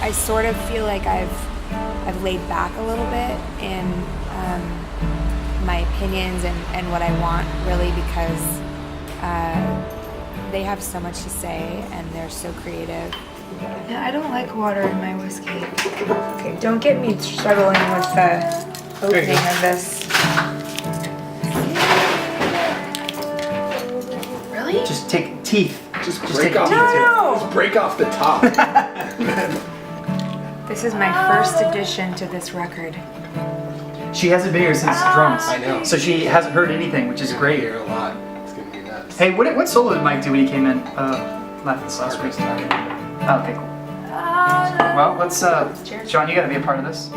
I sort of feel like I've laid back a little bit in my opinions and what I want, really, because they have so much to say and they're so creative. Yeah, I don't like water in my whiskey. Okay, don't get me struggling with the opening of this. Really? Just take teeth. Just take break off. No! Just break off the top. This is my first addition to this record. She hasn't been here since drums. I know. So she hasn't heard anything, which is great. Here a lot. It's gonna be nuts. Hey, what solo did Mike do when he came in last week? Oh, okay, cool. Well, let's, Cheers. John, you gotta be a part of this.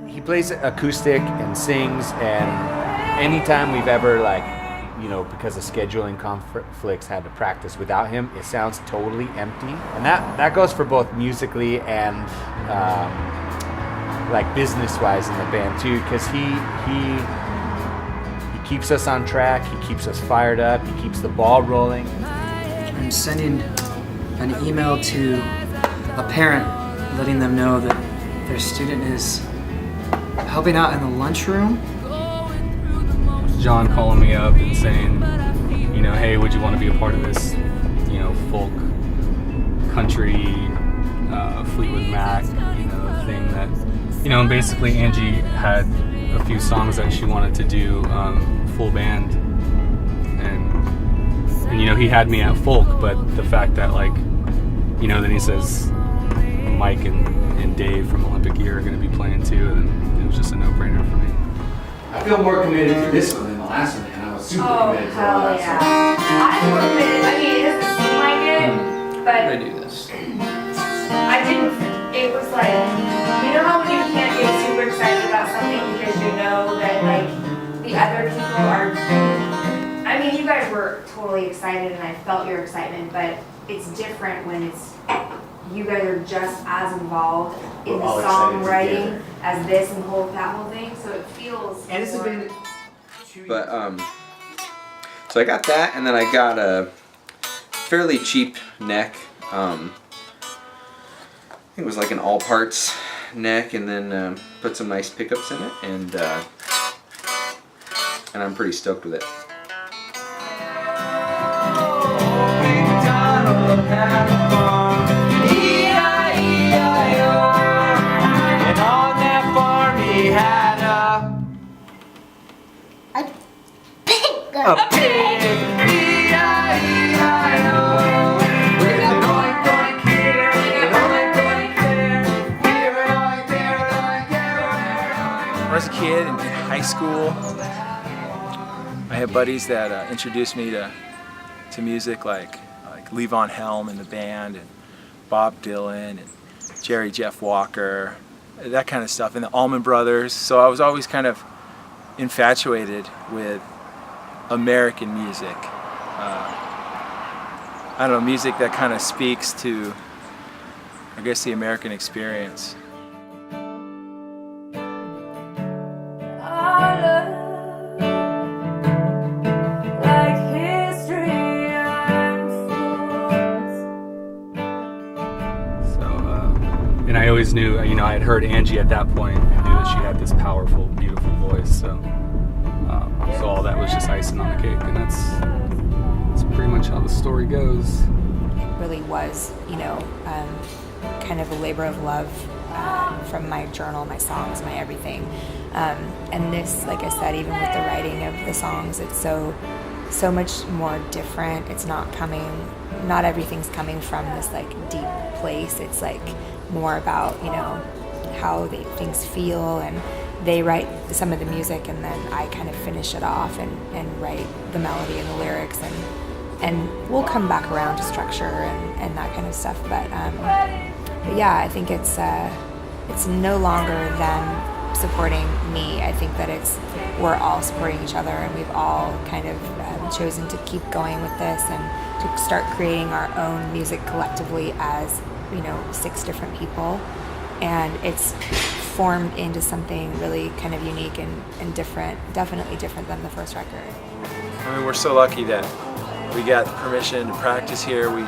He plays acoustic and sings, and anytime we've ever, like, you know, because of scheduling conflicts, had to practice without him, it sounds totally empty. And that goes for both musically and like business-wise in the band too, because he keeps us on track, he keeps us fired up, he keeps the ball rolling. I'm sending an email to a parent letting them know that their student is helping out in the lunchroom. John calling me up and saying, you know, hey, would you want to be a part of this, you know, folk, country, Fleetwood Mac, you know, thing that, you know, and basically Angie had a few songs that she wanted to do full band, and you know, he had me at folk, but the fact that, like, you know, then he says Mike and Dave from Olympic Year are going to be playing too, and it was just a no-brainer for me. I feel more committed to this one than the last one, and I was super committed to the hell last yeah. one. I'm more committed. I mean, it doesn't seem like it, but I do this. I didn't. It was like, you know how when you can't get super excited about something because you know that, like, the other people are. I mean, you guys were totally excited, and I felt your excitement, but it's different when it's you guys are just as involved in the songwriting as this and that whole thing. So it feels. And this has been But so I got that, and then I got a fairly cheap neck. I think it was like an all parts neck, and then put some nice pickups in it, and I'm pretty stoked with it. And on that farm he had a pig. When I was a kid in high school, I had buddies that introduced me to music, like Levon Helm in the band, and Bob Dylan, and Jerry Jeff Walker, that kind of stuff, and the Allman Brothers. So I was always kind of infatuated with American music. I don't know, music that kind of speaks to, I guess, the American experience. And I always knew, you know, I had heard Angie at that point and knew that she had this powerful, beautiful voice. So all that was just icing on the cake, and that's pretty much how the story goes. It really was, you know, kind of a labor of love from my journal, my songs, my everything. And this, like I said, even with the writing of the songs, it's so much more different. It's not everything's coming from this like deep place. It's like more about, you know, how things feel, and they write some of the music, and then I kind of finish it off and write the melody and the lyrics, and we'll come back around to structure and that kind of stuff. But yeah, I think it's no longer them supporting me. I think that we're all supporting each other, and we've all kind of chosen to keep going with this and to start creating our own music collectively as, you know, 6 different people. and it's formed into something really kind of unique and different, definitely different than the first record. I mean, we're so lucky that we got permission to practice here. We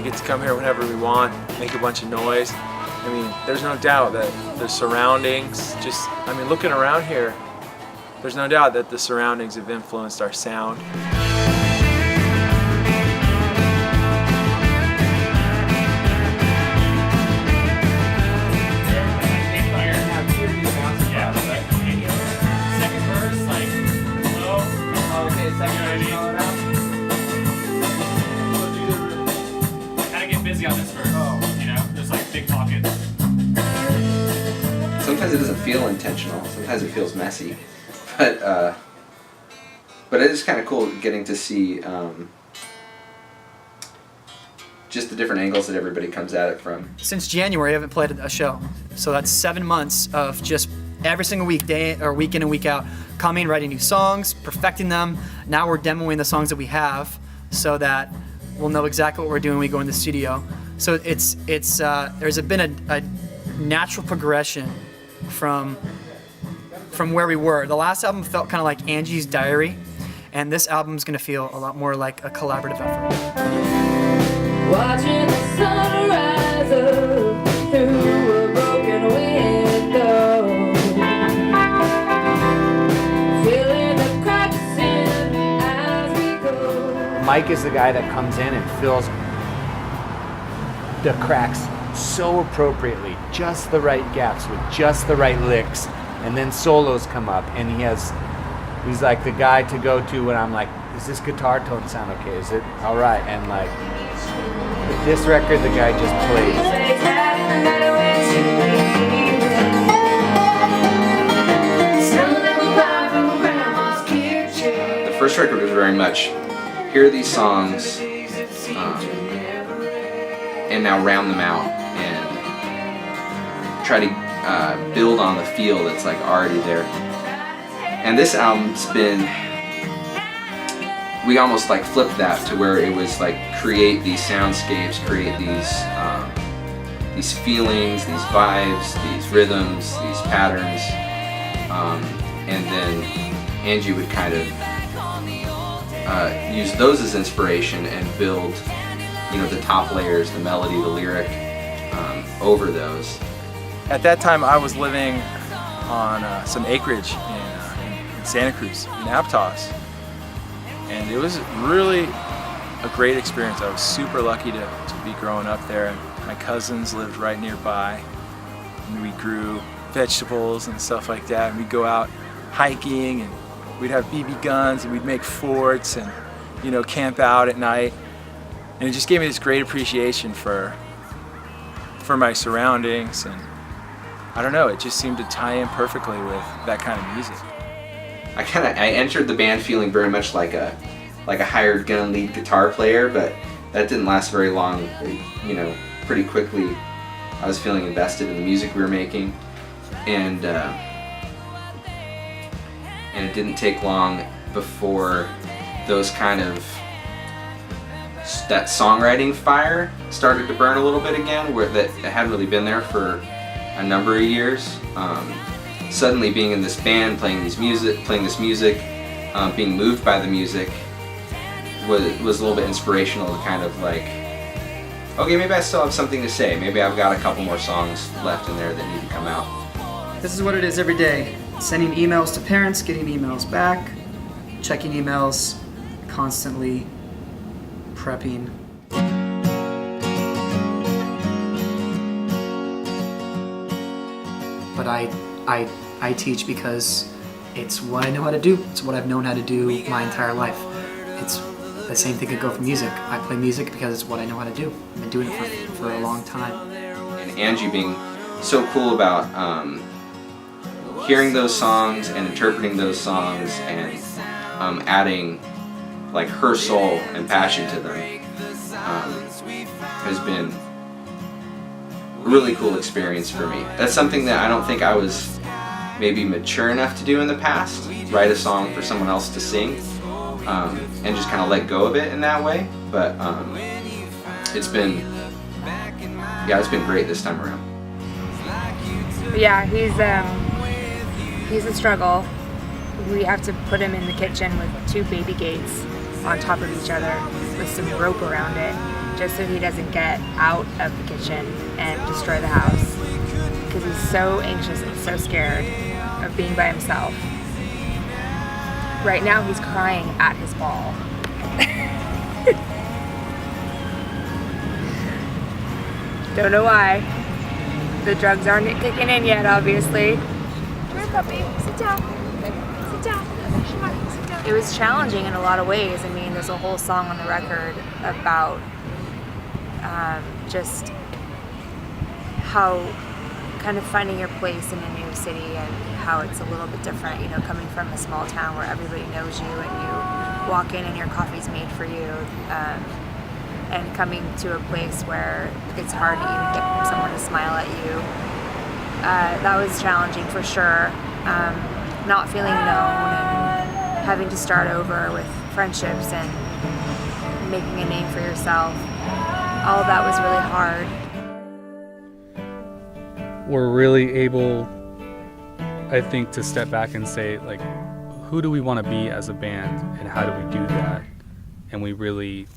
get to come here whenever we want, make a bunch of noise. I mean, there's no doubt that the surroundings, looking around here, there's no doubt that the surroundings have influenced our sound. Sometimes it doesn't feel intentional. Sometimes it feels messy, but it is kind of cool getting to see just the different angles that everybody comes at it from. Since January, I haven't played a show, so that's 7 months of just every single week in and week out, coming, writing new songs, perfecting them. Now we're demoing the songs that we have, so that we'll know exactly what we're doing when we go in the studio. So there's been a natural progression from where we were. The last album felt kind of like Angie's diary, and this album's gonna feel a lot more like a collaborative effort. Watching the sunrise up through a broken window, feeling the cracks in as we go. Mike is the guy that comes in and fills the cracks so appropriately, just the right gaps with just the right licks, and then solos come up, and he's like the guy to go to when I'm like, does this guitar tone sound okay? Is it all right? And like with this record, the guy just plays. The first record was very much, here are these songs, and now round them out and try to build on the feel that's like already there. And this album's been, we almost like flipped that to where it was like create these soundscapes, create these feelings, these vibes, these rhythms, these patterns, and then Angie would kind of use those as inspiration and build, the top layers, the melody, the lyric, over those. At that time, I was living on some acreage in Santa Cruz, in Aptos, and it was really a great experience. I was super lucky to be growing up there, and my cousins lived right nearby, and we grew vegetables and stuff like that, and we'd go out hiking, and we'd have BB guns, and we'd make forts, and camp out at night. And it just gave me this great appreciation for my surroundings, and I don't know, it just seemed to tie in perfectly with that kind of music. I entered the band feeling very much like a hired gun lead guitar player, but that didn't last very long. Pretty quickly I was feeling invested in the music we were making, and it didn't take long before those that songwriting fire started to burn a little bit again, where that it hadn't really been there for a number of years. Suddenly being in this band, playing this music, being moved by the music was a little bit inspirational to kind of like, okay, maybe I still have something to say. Maybe I've got a couple more songs left in there that need to come out. This is what it is every day. Sending emails to parents, getting emails back, checking emails, constantly prepping. But I teach because it's what I know how to do. It's what I've known how to do my entire life. It's the same thing could go for music. I play music because it's what I know how to do. I've been doing it for a long time. And Angie being so cool about hearing those songs and interpreting those songs and adding like her soul and passion to them has been a really cool experience for me. That's something that I don't think I was maybe mature enough to do in the past, write a song for someone else to sing, and just kind of let go of it in that way. But it's been great this time around. But yeah, he's a struggle. We have to put him in the kitchen with 2 baby gates on top of each other with some rope around it, just so he doesn't get out of the kitchen and destroy the house, because he's so anxious and so scared of being by himself. Right now he's crying at his ball. Don't know why. The drugs aren't kicking in yet, obviously. Come here, puppy. Sit down. Sit down. Sit down. It was challenging in a lot of ways. I mean, there's a whole song on the record about just how kind of finding your place in a new city and how it's a little bit different, you know, coming from a small town where everybody knows you and you walk in and your coffee's made for you, and coming to a place where it's hard to even get someone to smile at you. That was challenging for sure. Not feeling known and having to start over with friendships and making a name for yourself. All of that was really hard. We're really able, I think, to step back and say, like, who do we want to be as a band and how do we do that? And we really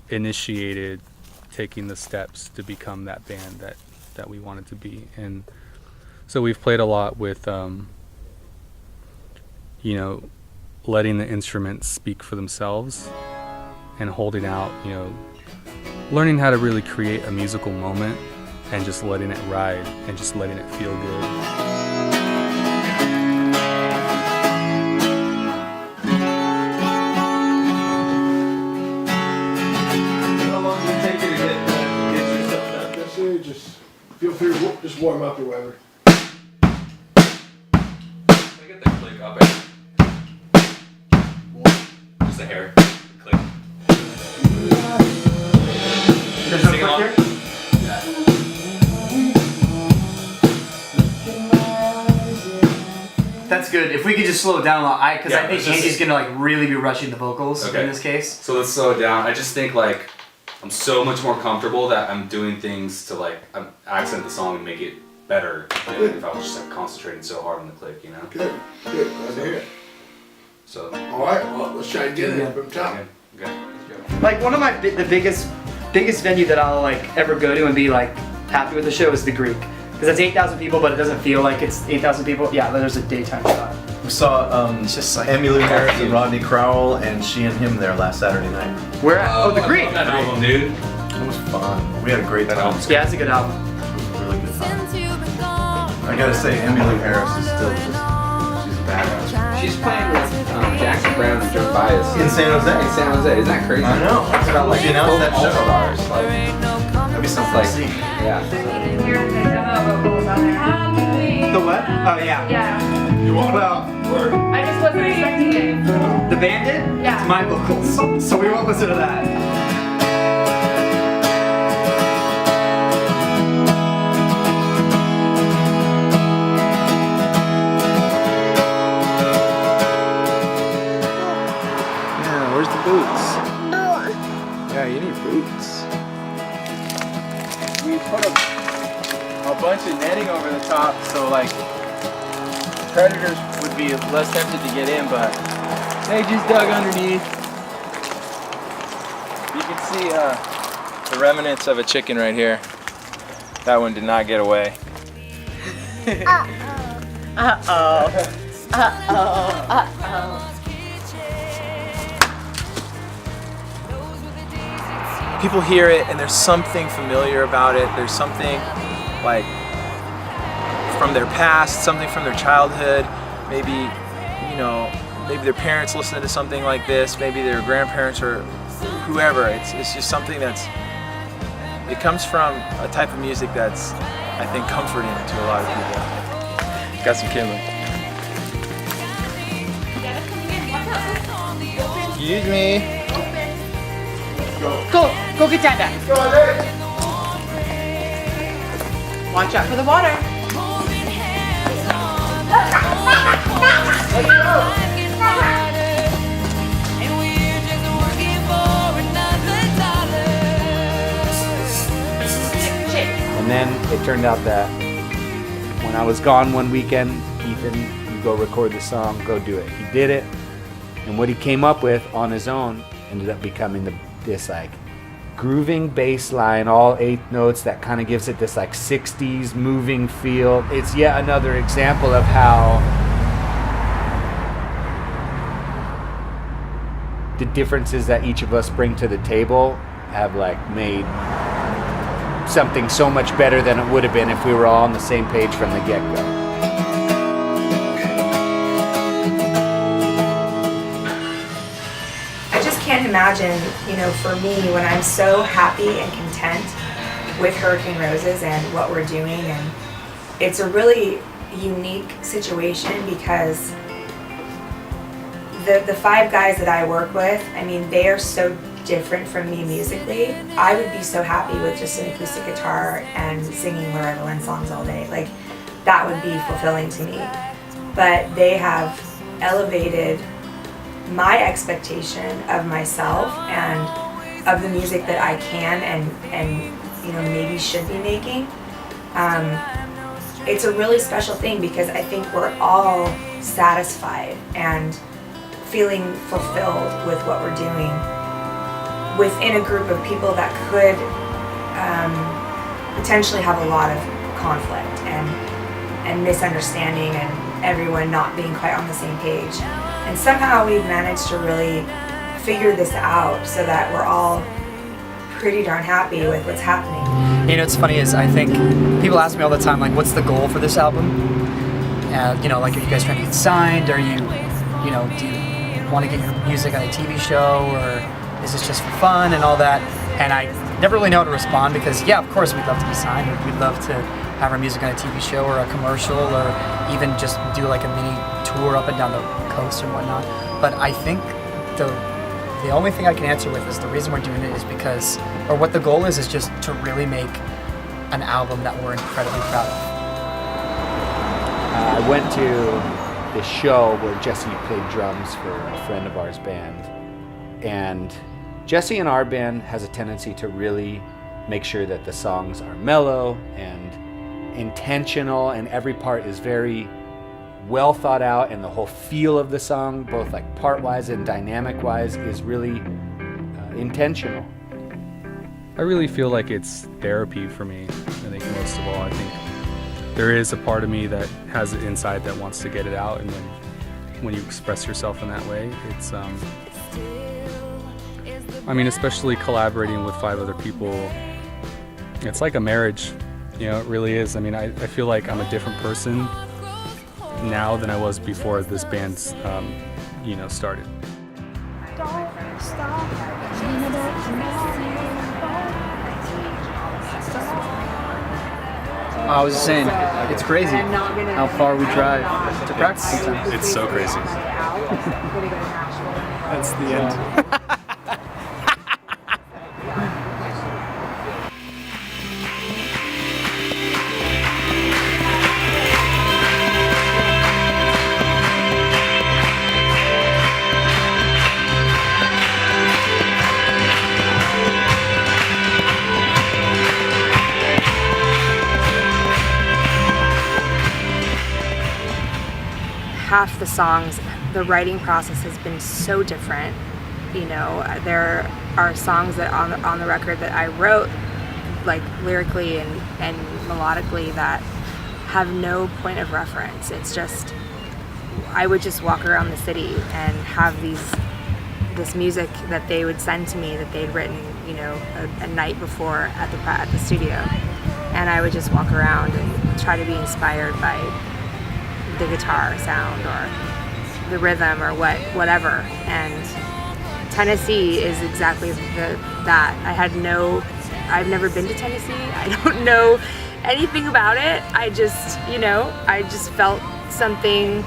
initiated taking the steps to become that band that we wanted to be. And so we've played a lot with, you know, letting the instruments speak for themselves and holding out, you know, learning how to really create a musical moment and just letting it ride and just letting it feel good. How long does it take you to get yourself done? Necessarily, just feel free to just warm up or whatever. Can I get the click up there? Just a hair. Click. There's no click here? That's good. If we could just slow it down a lot, because Yeah, I think it's just- Andy's gonna like really be rushing the vocals Okay. in this case. So let's slow it down. I just think like I'm so much more comfortable that I'm doing things to like accent the song and make it better than if I was just like concentrating so hard on the click, you know? Good, good. Glad to hear it. So. All right, well, let's try to get it from top. Okay. Like one of my the biggest venue that I'll like ever go to and be like happy with the show is the Greek, because it's 8,000 people, but it doesn't feel like it's 8,000 people. Yeah, there's a daytime shot. We saw It's just like Emmylou Harris and Rodney Crowell and she and him there last Saturday night. Where at? Oh, the Greek. That album, dude. It was fun. We had a great time. Yeah, it's a good album. It was a really good time. I gotta say, Emmylou Harris is still just, she's a badass. She's playing with Jackson Brown and Joe Bias In San Jose. in San Jose. Isn't that crazy? I know. It's about like She announced that show. all-stars. Like, That'd be something like, to see. yeah. The what? Oh yeah. Yeah. Well, I just wasn't expecting it. the band did? Yeah. It's my vocals, so we won't listen to that. Yeah, where's the boots? Yeah, you need boots. We put a bunch of netting over the top so like predators would be less tempted to get in, but they just dug underneath. You can see the remnants of a chicken right here. That one did not get away. People hear it and there's something familiar about it. There's something like from their past, something from their childhood. Maybe, you know, maybe their parents listened to something like this, maybe their grandparents or whoever. It's just something it comes from a type of music that's, I think, comforting to a lot of people. Got some kindling. Excuse me. Go get Dada. Watch out for the water. And then it turned out that when I was gone one weekend, Ethan, you go record the song, go do it. He did it, and what he came up with on his own ended up becoming this like grooving bass line, all 8 notes that kind of gives it this like 60s moving feel. It's yet another example of how the differences that each of us bring to the table have like made something so much better than it would have been if we were all on the same page from the get-go. I just can't imagine, for me, when I'm so happy and content with Hurricane Roses and what we're doing, and it's a really unique situation because the 5 guys that I work with, they are so different from me musically. I would be so happy with just an acoustic guitar and singing Loretta Lynn songs all day. Like, that would be fulfilling to me. But they have elevated my expectation of myself and of the music that I can and maybe should be making. It's a really special thing because I think we're all satisfied and feeling fulfilled with what we're doing within a group of people that could potentially have a lot of conflict and misunderstanding and everyone not being quite on the same page. And somehow we've managed to really figure this out so that we're all pretty darn happy with what's happening. What's funny is I think people ask me all the time, like, what's the goal for this album? Like, are you guys trying to get signed? Are you, do you want to get your music on a TV show, or is this just for fun and all that? And I never really know how to respond because, yeah, of course we'd love to be signed. We'd love to have our music on a TV show or a commercial or even just do like a mini tour up and down the coast and whatnot. But I think the only thing I can answer with is the reason we're doing it is because, or what the goal is just to really make an album that we're incredibly proud of. I went to this show where Jesse played drums for a friend of ours band, and Jesse in our band has a tendency to really make sure that the songs are mellow and intentional, and every part is very well thought out, and the whole feel of the song, both like part-wise and dynamic-wise, is really intentional. I really feel like it's therapy for me. I think most of all, I think there is a part of me that has it inside that wants to get it out, and then when you express yourself in that way, it's especially collaborating with 5 other people, it's like a marriage, it really is. I feel like I'm a different person now than I was before this band started. I was just saying, it's crazy how far we drive to practice sometimes. It's so crazy. That's the end. Half the songs, the writing process has been so different. There are songs that on the record that I wrote, like lyrically and melodically, that have no point of reference. It's just, I would just walk around the city and have this music that they would send to me that they'd written, a night before at the studio, and I would just walk around and try to be inspired by the guitar sound or the rhythm or whatever. And Tennessee is exactly that. I've never been to Tennessee. I don't know anything about it. I just felt something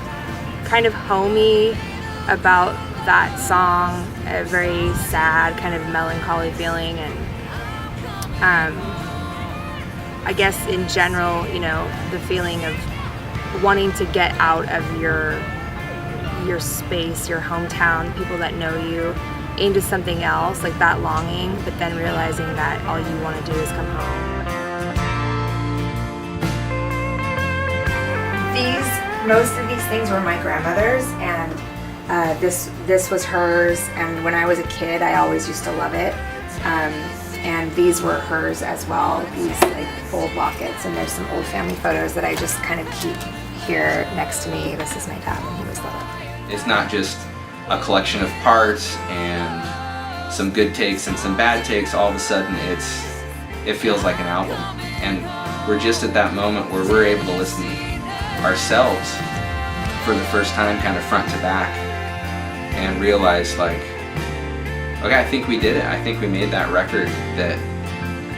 kind of homey about that song, a very sad kind of melancholy feeling, and I guess in general, the feeling of wanting to get out of your space, your hometown, people that know you, into something else, like that longing, but then realizing that all you want to do is come home. most of these things were my grandmother's, and this was hers. And when I was a kid, I always used to love it. And these were hers as well. These like old lockets, and there's some old family photos that I just kind of keep here next to me. This is my dad when he was little. It's not just a collection of parts and some good takes and some bad takes. All of a sudden, it feels like an album, and we're just at that moment where we're able to listen ourselves for the first time, kind of front to back, and realize like, okay, I think we did it. I think we made that record that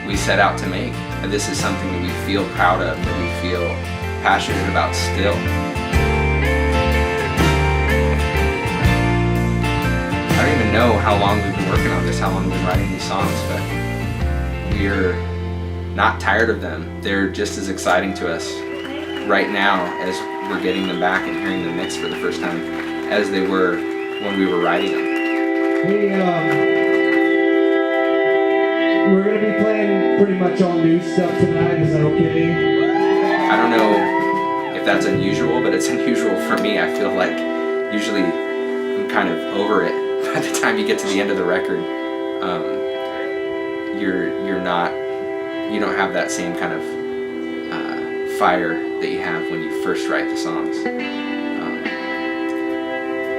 we set out to make. And this is something that we feel proud of, that we feel passionate about still. I don't even know how long we've been working on this, how long we've been writing these songs, but we're not tired of them. They're just as exciting to us right now as we're getting them back and hearing them mixed for the first time as they were when we were writing them. Hey, we're gonna be playing pretty much all new stuff tonight. Is that okay? I don't know if that's unusual, but it's unusual for me. I feel like usually I'm kind of over it by the time you get to the end of the record. You don't have that same kind of fire that you have when you first write the songs.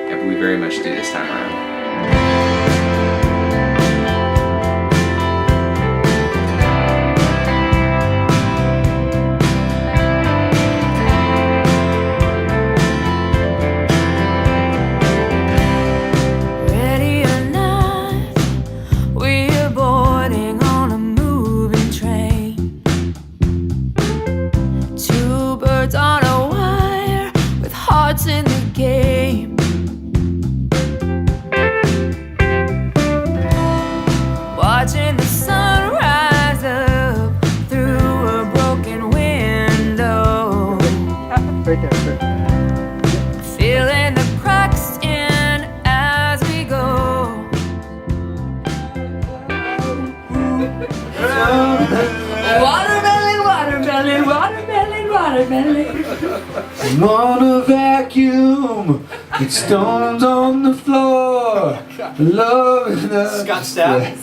Yeah, but we very much do this time around. In the game, watching the sun rise up through a broken window, feeling the cracks in as we go. Watermelon, watermelon, watermelon, watermelon. Wanna vacuum, get stones on the floor. Love is the Scott Stapp.